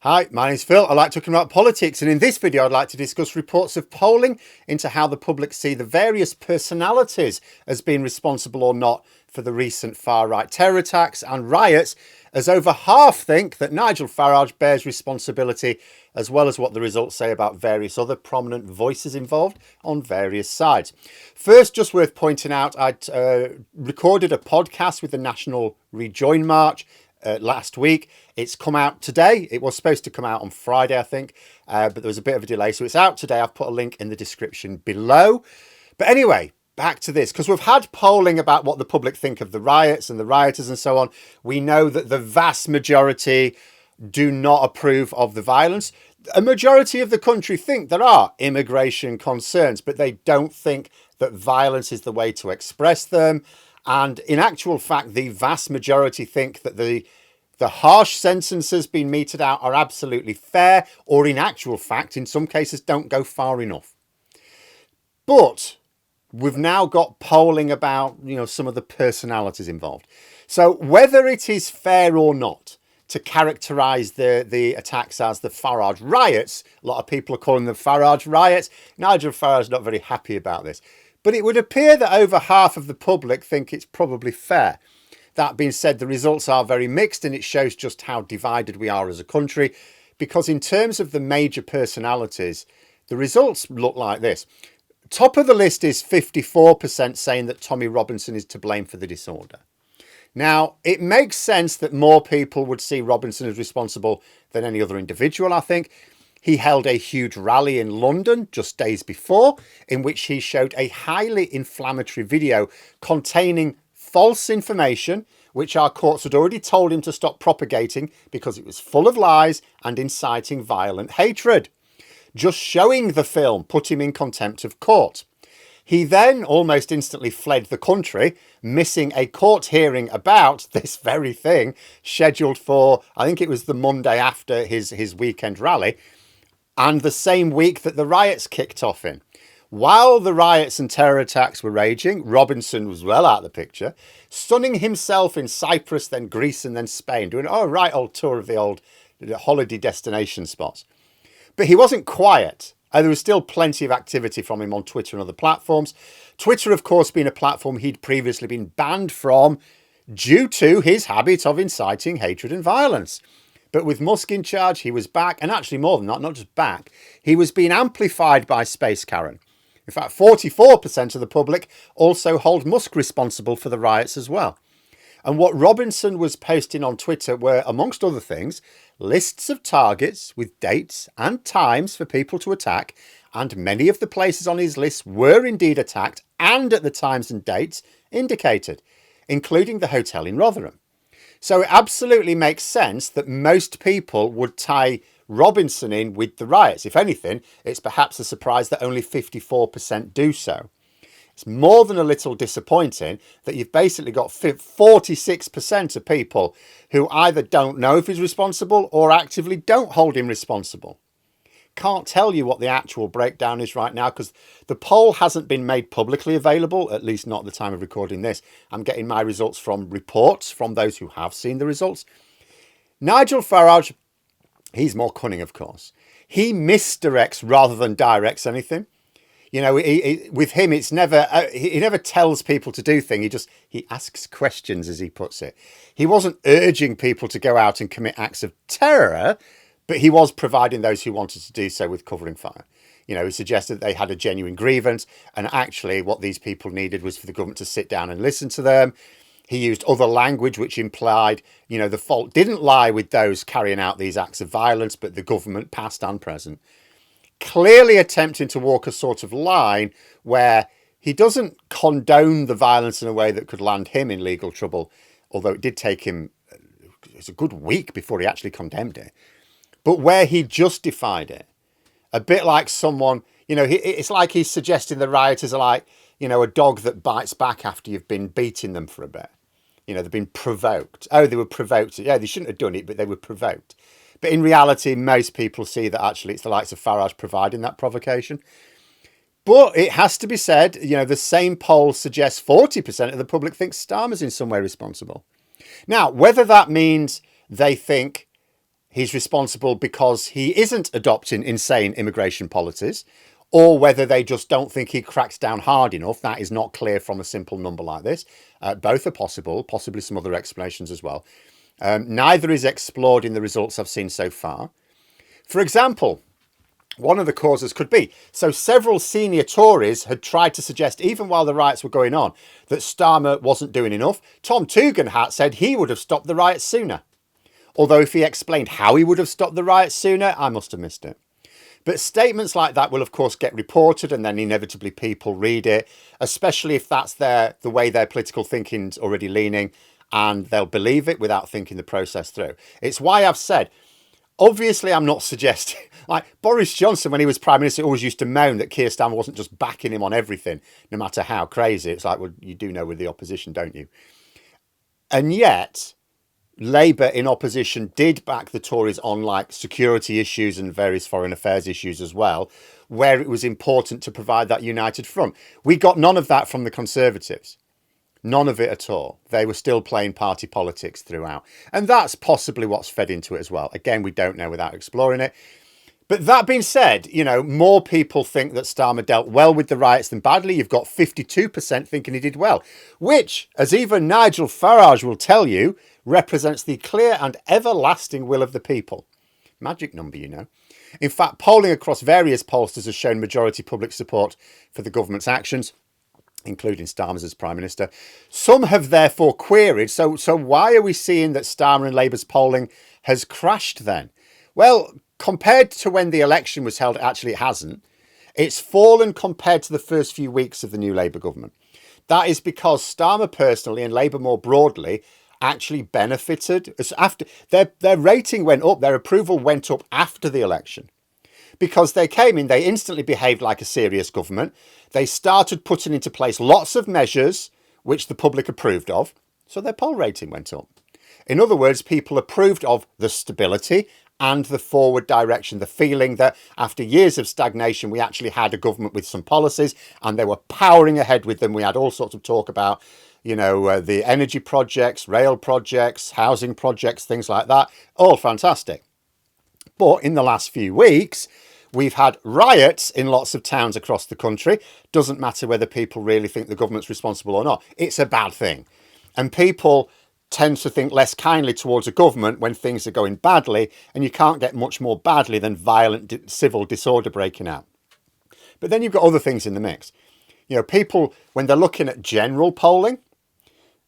Hi, my name's Phil. I like talking about politics, and in this video I'd like to discuss reports of polling into how the public see the various personalities as being responsible or not for the recent far-right terror attacks and riots, as over half think that Nigel Farage bears responsibility, as well as what the results say about various other prominent voices involved on various sides. First, just worth pointing out, I'd recorded a podcast with the National Rejoin March last week. It's come out today. It was supposed to come out on Friday, I think, but there was a bit of a delay, so it's out today. I've put a link in the description below. But anyway, back to this, because we've had polling about what the public think of the riots and the rioters and so on. We know that the vast majority do not approve of the violence. A majority of the country think there are immigration concerns, but they don't think that violence is the way to express them. And in actual fact, the vast majority think that the harsh sentences being meted out are absolutely fair, or in actual fact, in some cases, don't go far enough. But we've now got polling about, some of the personalities involved. So whether it is fair or not to characterise the attacks as the Farage riots, a lot of people are calling them Farage riots. Nigel Farage is not very happy about this. But it would appear that over half of the public think it's probably fair. That being said, the results are very mixed, and it shows just how divided we are as a country, because in terms of the major personalities, the results look like this. Top of the list is 54% saying that Tommy Robinson is to blame for the disorder. Now, it makes sense that more people would see Robinson as responsible than any other individual, I think. He held a huge rally in London just days before, in which he showed a highly inflammatory video containing false information, which our courts had already told him to stop propagating because it was full of lies and inciting violent hatred. Just showing the film put him in contempt of court. He then almost instantly fled the country, missing a court hearing about this very thing, scheduled for, I think it was the Monday after his weekend rally, and the same week that the riots kicked off in. While the riots and terror attacks were raging, Robinson was well out of the picture, sunning himself in Cyprus, then Greece, and then Spain, doing a right old tour of the old holiday destination spots. But he wasn't quiet. There was still plenty of activity from him on Twitter and other platforms. Twitter, of course, being a platform he'd previously been banned from due to his habit of inciting hatred and violence. But with Musk in charge, he was back, and actually more than that, not just back, he was being amplified by Space Karen. In fact, 44% of the public also hold Musk responsible for the riots as well. And what Robinson was posting on Twitter were, amongst other things, lists of targets with dates and times for people to attack, and many of the places on his list were indeed attacked and at the times and dates indicated, including the hotel in Rotherham. So it absolutely makes sense that most people would tie Robinson in with the riots. If anything, it's perhaps a surprise that only 54% do so. It's more than a little disappointing that you've basically got 46% of people who either don't know if he's responsible or actively don't hold him responsible. Can't tell you what the actual breakdown is right now because the poll hasn't been made publicly available, at least not at the time of recording this. I'm getting my results from reports from those who have seen the results. Nigel Farage, he's more cunning, of course. He misdirects rather than directs anything. With him, it's never, he never tells people to do things. He asks questions, as he puts it. He wasn't urging people to go out and commit acts of terror, but he was providing those who wanted to do so with covering fire. He suggested they had a genuine grievance, and actually what these people needed was for the government to sit down and listen to them. He used other language which implied, the fault didn't lie with those carrying out these acts of violence, but the government, past and present. Clearly attempting to walk a sort of line where he doesn't condone the violence in a way that could land him in legal trouble, although it did take him a good week before he actually condemned it. But where he justified it, a bit like someone, it's like he's suggesting the rioters are like, a dog that bites back after you've been beating them for a bit. They've been provoked. Oh, they were provoked. Yeah, they shouldn't have done it, but they were provoked. But in reality, most people see that actually it's the likes of Farage providing that provocation. But it has to be said, the same poll suggests 40% of the public thinks Starmers in some way responsible. Now, whether that means they think he's responsible because he isn't adopting insane immigration policies, or whether they just don't think he cracks down hard enough. That is not clear from a simple number like this. Both are possible, possibly some other explanations as well. Neither is explored in the results I've seen so far. For example, one of the causes could be, so several senior Tories had tried to suggest, even while the riots were going on, that Starmer wasn't doing enough. Tom Tugendhat said he would have stopped the riots sooner. Although if he explained how he would have stopped the riots sooner, I must have missed it. But statements like that will, of course, get reported, and then inevitably people read it, especially if that's the way their political thinking's already leaning, and they'll believe it without thinking the process through. It's why I've said, obviously, I'm not suggesting, like Boris Johnson, when he was Prime Minister, always used to moan that Keir Starmer wasn't just backing him on everything, no matter how crazy. It's like, well, you do know with the opposition, don't you? And yet, Labour in opposition did back the Tories on like security issues and various foreign affairs issues as well, where it was important to provide that united front. We got none of that from the Conservatives. None of it at all. They were still playing party politics throughout. And that's possibly what's fed into it as well. Again, we don't know without exploring it. But that being said, you know, more people think that Starmer dealt well with the riots than badly. You've got 52% thinking he did well, which, as even Nigel Farage will tell you, represents the clear and everlasting will of the people. Magic number, you know. In fact, polling across various pollsters has shown majority public support for the government's actions, including Starmer's as Prime Minister. Some have therefore queried, so why are we seeing that Starmer and Labour's polling has crashed then? Well, compared to when the election was held, actually it hasn't. It's fallen compared to the first few weeks of the new Labour government. That is because Starmer personally and Labour more broadly actually benefited. After their rating went up, their approval went up after the election. Because they came in, they instantly behaved like a serious government. They started putting into place lots of measures which the public approved of, so their poll rating went up. In other words, people approved of the stability and the forward direction, the feeling that after years of stagnation, we actually had a government with some policies and they were powering ahead with them. We had all sorts of talk about, you know, the energy projects, rail projects, housing projects, things like that. All fantastic. But in the last few weeks, we've had riots in lots of towns across the country. Doesn't matter whether people really think the government's responsible or not. It's a bad thing. And people tend to think less kindly towards a government when things are going badly, and you can't get much more badly than violent civil disorder breaking out. But then you've got other things in the mix. You know, people, when they're looking at general polling,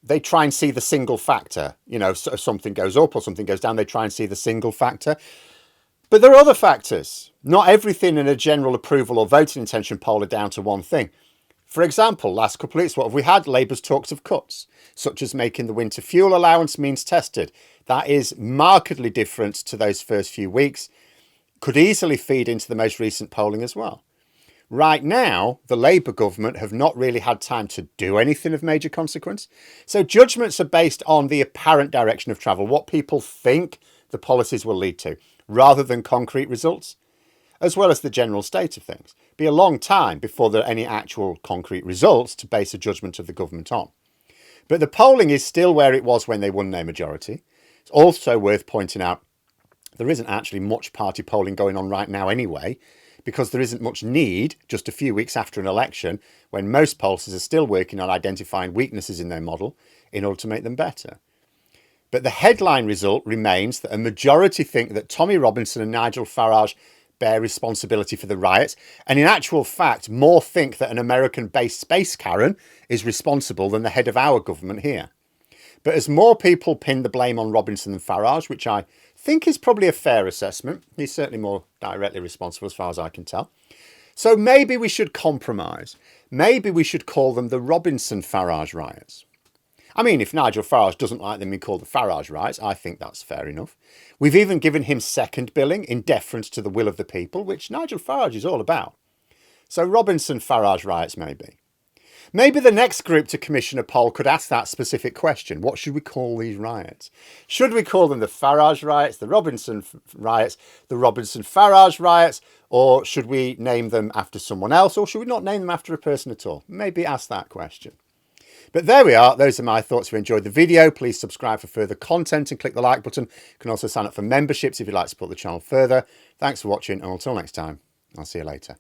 they try and see the single factor. You know, so if something goes up or something goes down, they try and see the single factor. But there are other factors. Not everything in a general approval or voting intention poll are down to one thing. For example, last couple of weeks, what have we had? Labour's talks of cuts, such as making the winter fuel allowance means tested. That is markedly different to those first few weeks. Could easily feed into the most recent polling as well. Right now, the Labour government have not really had time to do anything of major consequence. So judgments are based on the apparent direction of travel, what people think the policies will lead to, rather than concrete results, as well as the general state of things. Be a long time before there are any actual concrete results to base a judgment of the government on. But the polling is still where it was when they won their majority. It's also worth pointing out there isn't actually much party polling going on right now anyway, because there isn't much need just a few weeks after an election when most pollsters are still working on identifying weaknesses in their model in order to make them better. But the headline result remains that a majority think that Tommy Robinson and Nigel Farage bear responsibility for the riots, and in actual fact, more think that an American-based space Karen is responsible than the head of our government here. But as more people pin the blame on Robinson than Farage, which I think is probably a fair assessment, he's certainly more directly responsible as far as I can tell. So maybe we should compromise. Maybe we should call them the Robinson-Farage riots. I mean, if Nigel Farage doesn't like them being called the Farage riots, I think that's fair enough. We've even given him second billing in deference to the will of the people, which Nigel Farage is all about. So Robinson-Farage riots maybe. Maybe the next group to commission a poll could ask that specific question. What should we call these riots? Should we call them the Farage riots, the Robinson riots, the Robinson-Farage riots, or should we name them after someone else, or should we not name them after a person at all? Maybe ask that question. But there we are. Those are my thoughts. If you enjoyed the video, please subscribe for further content and click the like button. You can also sign up for memberships if you'd like to support the channel further. Thanks for watching, and until next time, I'll see you later.